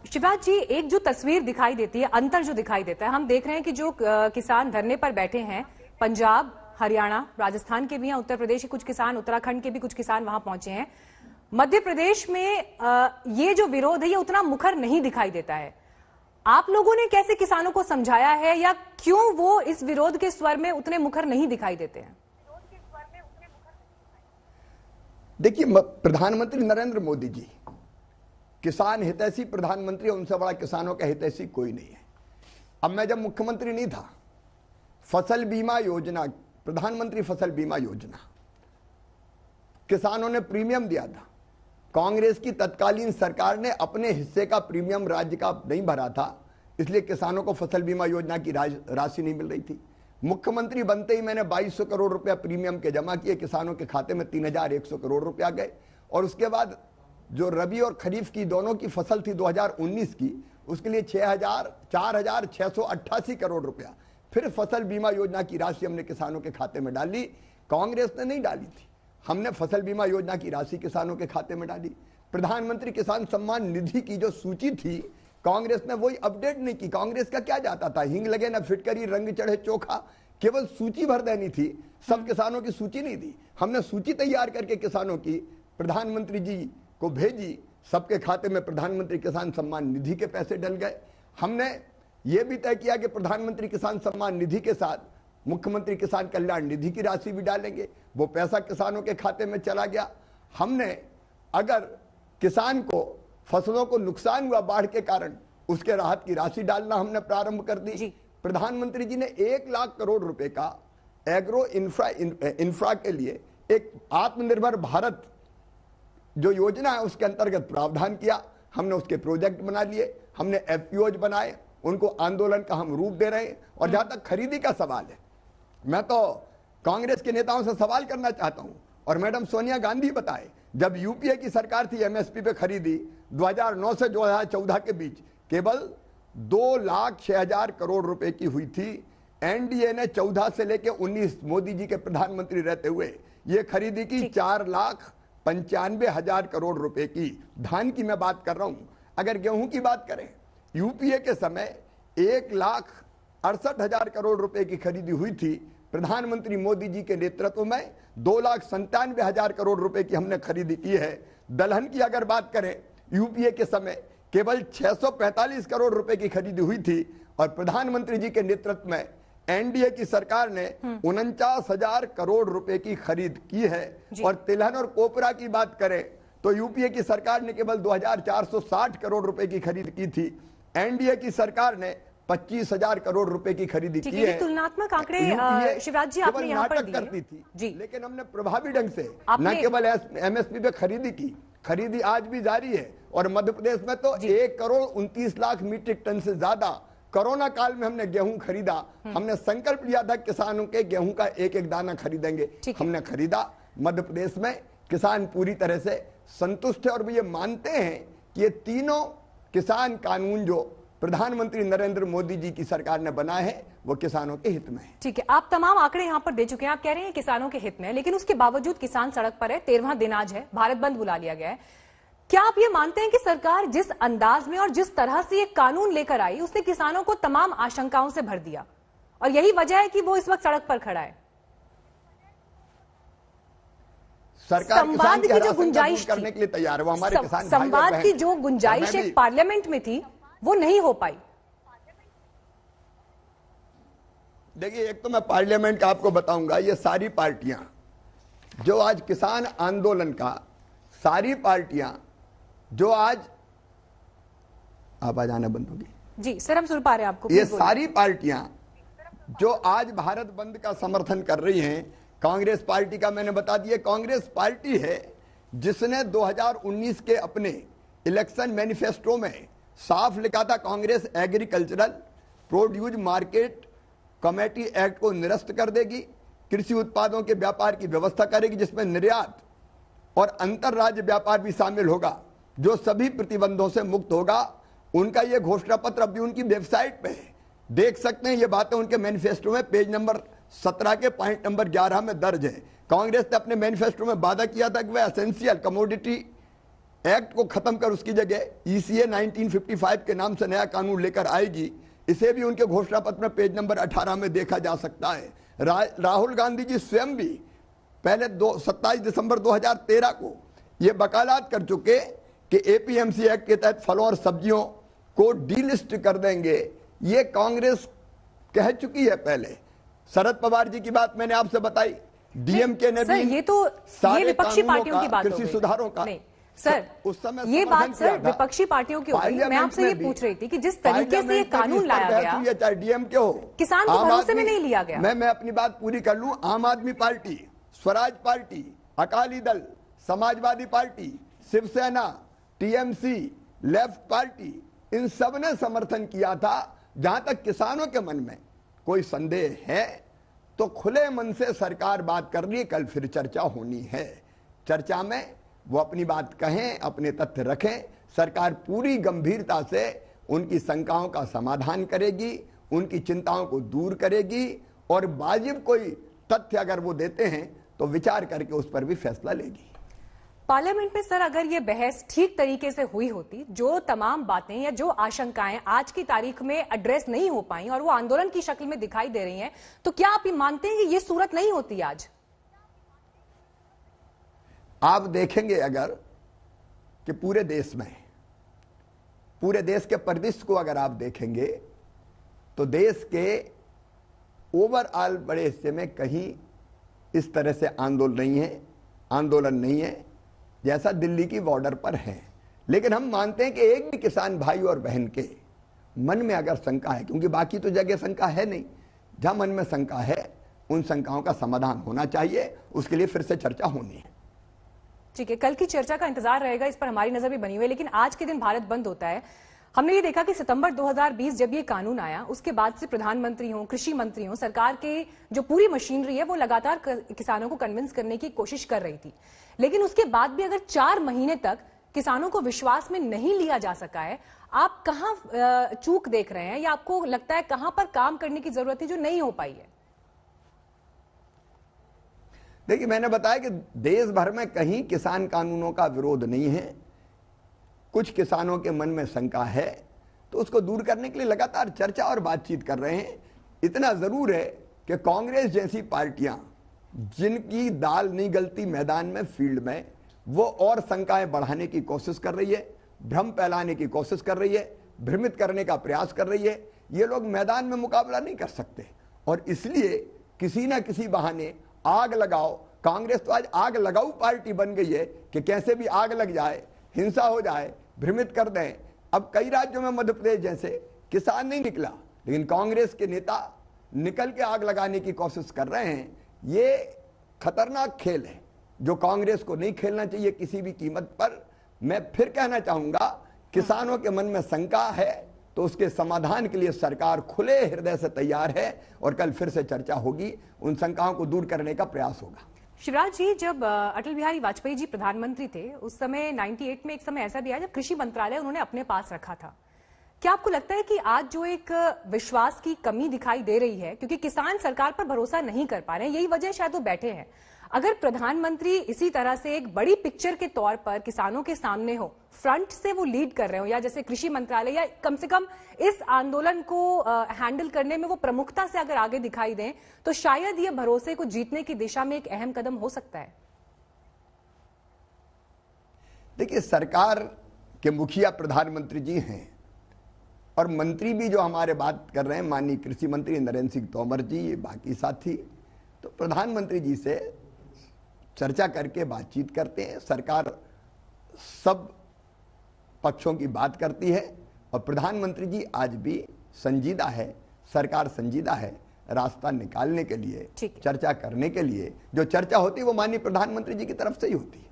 शिवराज जी, एक जो तस्वीर दिखाई देती है, अंतर जो दिखाई देता है, हम देख रहे हैं कि जो किसान धरने पर बैठे हैं, पंजाब, हरियाणा, राजस्थान के भी हैं, उत्तर प्रदेश के कुछ किसान, उत्तराखंड के भी कुछ किसान वहां पहुंचे हैं। मध्य प्रदेश में ये जो विरोध है ये उतना मुखर नहीं दिखाई देता है। आप लोगों ने कैसे किसानों को समझाया है, या क्यों वो इस विरोध के स्वर में उतने मुखर नहीं दिखाई देते हैं? देखिए, प्रधानमंत्री नरेंद्र मोदी जी किसान हितैषी प्रधानमंत्री, उनसे बड़ा किसानों का हितैषी कोई नहीं है। अब मैं जब मुख्यमंत्री नहीं था, फसल बीमा योजना, प्रधानमंत्री फसल बीमा योजना, किसानों ने प्रीमियम दिया था। कांग्रेस की तत्कालीन सरकार ने अपने हिस्से का प्रीमियम राज्य का नहीं भरा था, इसलिए किसानों को फसल बीमा योजना की राशि नहीं मिल रही थी। मुख्यमंत्री बनते ही मैंने 2200 करोड़ रुपया प्रीमियम के जमा किए, किसानों के खाते में 3100 करोड़ रुपया गए। और उसके बाद जो रबी और खरीफ की दोनों की फसल थी 2019 की, उसके लिए 4688 करोड़ रुपया फिर फसल बीमा योजना की राशि हमने किसानों के खाते में डाली। कांग्रेस ने नहीं डाली थी, हमने फसल बीमा योजना की राशि किसानों के खाते में डाली। प्रधानमंत्री किसान सम्मान निधि की जो सूची थी, कांग्रेस ने वही अपडेट नहीं की। कांग्रेस का क्या जाता था, हिंग लगे ना फिटकरी, रंग चढ़े चोखा, केवल सूची भर देनी थी, सब किसानों की सूची नहीं दी। हमने सूची तैयार करके किसानों की प्रधानमंत्री जी को भेजी, सबके खाते में प्रधानमंत्री किसान सम्मान निधि के पैसे डल गए। हमने ये भी तय किया कि प्रधानमंत्री किसान सम्मान निधि के साथ मुख्यमंत्री किसान कल्याण निधि की राशि भी डालेंगे, वो पैसा किसानों के खाते में चला गया। हमने अगर किसान को फसलों को नुकसान हुआ बाढ़ के कारण, उसके राहत की राशि डालना हमने प्रारंभ कर दी। प्रधानमंत्री जी ने 1 लाख करोड़ रुपए का एग्रो इंफ्रा के लिए एक आत्मनिर्भर भारत जो योजना है उसके अंतर्गत प्रावधान किया। हमने उसके प्रोजेक्ट बना लिए, हमने एफपीओज बनाए, उनको आंदोलन का हम रूप दे रहे हैं। और जहां तक खरीदी का सवाल है, मैं तो कांग्रेस के नेताओं से सवाल करना चाहता हूं, और मैडम सोनिया गांधी बताए, जब यूपीए की सरकार थी एमएसपी पे खरीदी 2009 से 2014 के बीच केवल 2,06,000 करोड़ रुपए की हुई थी। एनडीए ने 14 से लेकर 19 मोदी जी के प्रधानमंत्री रहते हुए ये खरीदी की 4,95,000 करोड़ रुपए की। धान की मैं बात कर रहा हूं। अगर गेहूं की बात करें, यूपीए के समय 1,68,000 करोड़ रुपए की खरीदी हुई थी। प्रधानमंत्री मोदी जी के नेतृत्व में 2,97,000 करोड़ रुपए की हमने खरीदी की है। दलहन की अगर बात करें, यूपीए के समय केवल 645 करोड़ रुपए की खरीदी हुई थी, और प्रधानमंत्री जी के नेतृत्व में एनडीए की सरकार ने 49,000 करोड़ रुपए की खरीद की है। और तिलहन और कोपरा की बात करें तो यूपीए की सरकार ने केवल 2,460 करोड़ रुपए की खरीद की थी। एनडीए की सरकार ने 25,000 करोड़ रुपए की खरीदी की है। तुलनात्मक आंकड़े शिवराज जी आपने यहाँ पर करती थी जी, लेकिन हमने प्रभावी ढंग से न केवल एमएसपी पे खरीदी की, खरीदी आज भी जारी है। और मध्य प्रदेश में तो 1,29,00,000 मीट्रिक टन से ज्यादा कोरोना काल में हमने गेहूं खरीदा। हमने संकल्प लिया था किसानों के गेहूं का एक एक दाना खरीदेंगे, हमने खरीदा। मध्य प्रदेश में किसान पूरी तरह से संतुष्ट है, और वो ये मानते हैं कि ये तीनों किसान कानून जो प्रधानमंत्री नरेंद्र मोदी जी की सरकार ने बनाए हैं वो किसानों के हित में है। ठीक है, आप तमाम आंकड़े यहाँ पर दे चुके हैं, आप कह रहे हैं किसानों के हित में, लेकिन उसके बावजूद किसान सड़क पर है। 13वां दिन आज है, भारत बंद बुला लिया गया है। क्या आप ये मानते हैं कि सरकार जिस अंदाज में और जिस तरह से ये कानून लेकर आई, उसने किसानों को तमाम आशंकाओं से भर दिया, और यही वजह है कि वो इस वक्त सड़क पर खड़ा है? सरकार संवाद की जो गुंजाइश करने के लिए तैयार है, वो हमारे किसान संवाद की जो गुंजाइश एक पार्लियामेंट में थी वो नहीं हो पाई। देखिए, एक तो मैं पार्लियामेंट का आपको बताऊंगा, ये सारी पार्टियां जो आज किसान आंदोलन का, सारी पार्टियां जो आज, आवाज आना बंद होगी जी सर, हम सुन पा रहे हैं आपको। ये सारी पार्टियां जो आज भारत बंद का समर्थन कर रही हैं, कांग्रेस पार्टी का मैंने बता दिया, कांग्रेस पार्टी है जिसने 2019 के अपने इलेक्शन मैनिफेस्टो में साफ लिखा था Congress agricultural produce market committee act को निरस्त कर देगी, कृषि उत्पादों के व्यापार की व्यवस्था करेगी जिसमें निर्यात और अंतरराज्य व्यापार भी शामिल होगा, जो सभी प्रतिबंधों से मुक्त होगा। उनका यह घोषणा पत्र अभी उनकी वेबसाइट पे है, देख सकते हैं। ये बातें उनके मैनिफेस्टो में पेज नंबर 17 के पॉइंट नंबर 11 में दर्ज है। कांग्रेस ने अपने मैनिफेस्टो में वादा किया था कि वह एसेंशियल कमोडिटी एक्ट को खत्म कर उसकी जगह ईसीए 1955 के नाम से नया कानून लेकर आएगी, इसे भी उनके घोषणा पत्र में पेज नंबर 18 में देखा जा सकता है। राहुल गांधी जी स्वयं भी पहले 27 दिसंबर 2013 को यह वकालत कर चुके कि एपीएमसी एक्ट के तहत फलों और सब्जियों को डीलिस्ट कर देंगे। ये कांग्रेस कह चुकी है पहले। शरद पवार जी की बात मैंने आपसे बताई, डीएमके ने भी ये तो ये विपक्षी पार्टियों की बात हो कृषि गई। सुधारों का नहीं सर, उस समय ये बात सर विपक्षी पार्टियों की हो गई। मैं आपसे ये पूछ रही थी कि जिस तरीके से ये कानून लाया गया, चाहे डीएमके हो, किसान को भरोसे में नहीं लिया गया। मैं अपनी बात पूरी कर लूं। आम आदमी party, Swaraj party, Akali Dal, Samajwadi party, Shivsena, TMC, left party, इन सब ने समर्थन किया था। जहां तक किसानों के मन में कोई संदेह है तो खुले मन से सरकार बात कर रही है, कल फिर चर्चा होनी है। चर्चा में वो अपनी बात कहें, अपने तथ्य रखें, सरकार पूरी गंभीरता से उनकी शंकाओं का समाधान करेगी, उनकी चिंताओं को दूर करेगी और वाजिब कोई तथ्य अगर वो देते हैं तो विचार करके उस पर भी फैसला लेगी। पार्लियामेंट में सर अगर ये बहस ठीक तरीके से हुई होती, जो तमाम बातें या जो आशंकाएं आज की तारीख में एड्रेस नहीं हो पाई और वो आंदोलन की शक्ल में दिखाई दे रही हैं, तो क्या आप ये मानते हैं कि ये सूरत नहीं होती आज? आप देखेंगे अगर कि पूरे देश में, पूरे देश के परिदृश्य को अगर आप देखेंगे तो देश के ओवरऑल बड़े हिस्से में कहीं इस तरह से आंदोलन नहीं है जैसा दिल्ली की बॉर्डर पर है। लेकिन हम मानते हैं कि एक भी किसान भाई और बहन के मन में अगर शंका है, क्योंकि बाकी तो जगह शंका है नहीं, जहां मन में शंका है उन शंकाओं का समाधान होना चाहिए, उसके लिए फिर से चर्चा होनी है। ठीक है, कल की चर्चा का इंतजार रहेगा, इस पर हमारी नजर भी बनी हुई है। लेकिन आज के दिन भारत बंद होता है। हमने ये देखा कि सितंबर 2020 जब ये कानून आया, उसके बाद से प्रधानमंत्री हो, कृषि मंत्री हो, सरकार के जो पूरी मशीनरी है वो लगातार किसानों को कन्विंस करने की कोशिश कर रही थी। लेकिन उसके बाद भी अगर 4 महीने तक किसानों को विश्वास में नहीं लिया जा सका है, आप कहां चूक देख रहे हैं या आपको लगता है कहां पर काम करने की जरूरत है जो नहीं हो पाई है? देखिए, मैंने बताया कि देश भर में कहीं किसान कानूनों का विरोध नहीं है। कुछ किसानों के मन में शंका है तो उसको दूर करने के लिए लगातार चर्चा और बातचीत कर रहे हैं। इतना जरूर है कि कांग्रेस जैसी पार्टियां जिनकी दाल नहीं गलती मैदान में, फील्ड में, वो और शंकाएं बढ़ाने की कोशिश कर रही है, भ्रम फैलाने की कोशिश कर रही है, भ्रमित करने का प्रयास कर रही है। ये लोग मैदान में मुकाबला नहीं कर सकते और इसलिए किसी ना किसी बहाने आग लगाओ। कांग्रेस तो आज आग लगाऊ पार्टी बन गई है कि कैसे भी आग लग जाए, हिंसा हो जाए, भ्रमित कर दें। अब कई राज्यों में, मध्य प्रदेश जैसे, किसान नहीं निकला लेकिन कांग्रेस के नेता निकल के आग लगाने की कोशिश कर रहे हैं। ये खतरनाक खेल है जो कांग्रेस को नहीं खेलना चाहिए किसी भी कीमत पर। मैं फिर कहना चाहूंगा, किसानों के मन में शंका है तो उसके समाधान के लिए सरकार खुले हृदय से तैयार है और कल फिर से चर्चा होगी, उन शंकाओं को दूर करने का प्रयास होगा। शिवराज जी, जब अटल बिहारी वाजपेयी जी प्रधानमंत्री थे उस समय 98 में एक समय ऐसा भी आया जब कृषि मंत्रालय उन्होंने अपने पास रखा था। क्या आपको लगता है कि आज जो एक विश्वास की कमी दिखाई दे रही है, क्योंकि किसान सरकार पर भरोसा नहीं कर पा रहे हैं, यही वजह शायद वो बैठे हैं, अगर प्रधानमंत्री इसी तरह से एक बड़ी पिक्चर के तौर पर किसानों के सामने हो, फ्रंट से वो लीड कर रहे हो, या जैसे कृषि मंत्रालय, या कम से कम इस आंदोलन को हैंडल करने में वो प्रमुखता से अगर आगे दिखाई दें, तो शायद ये भरोसे को जीतने की दिशा में एक अहम कदम हो सकता है। देखिए, सरकार के मुखिया प्रधानमंत्री जी हैं और मंत्री भी जो हमारे बात कर रहे हैं, माननीय कृषि मंत्री नरेंद्र सिंह तोमर जी, बाकी साथी, तो प्रधानमंत्री जी से चर्चा करके बातचीत करते हैं। सरकार सब पक्षों की बात करती है और प्रधानमंत्री जी आज भी संजीदा है, सरकार संजीदा है रास्ता निकालने के लिए, चर्चा करने के लिए। जो चर्चा होती है वो माननीय प्रधानमंत्री जी की तरफ से ही होती है।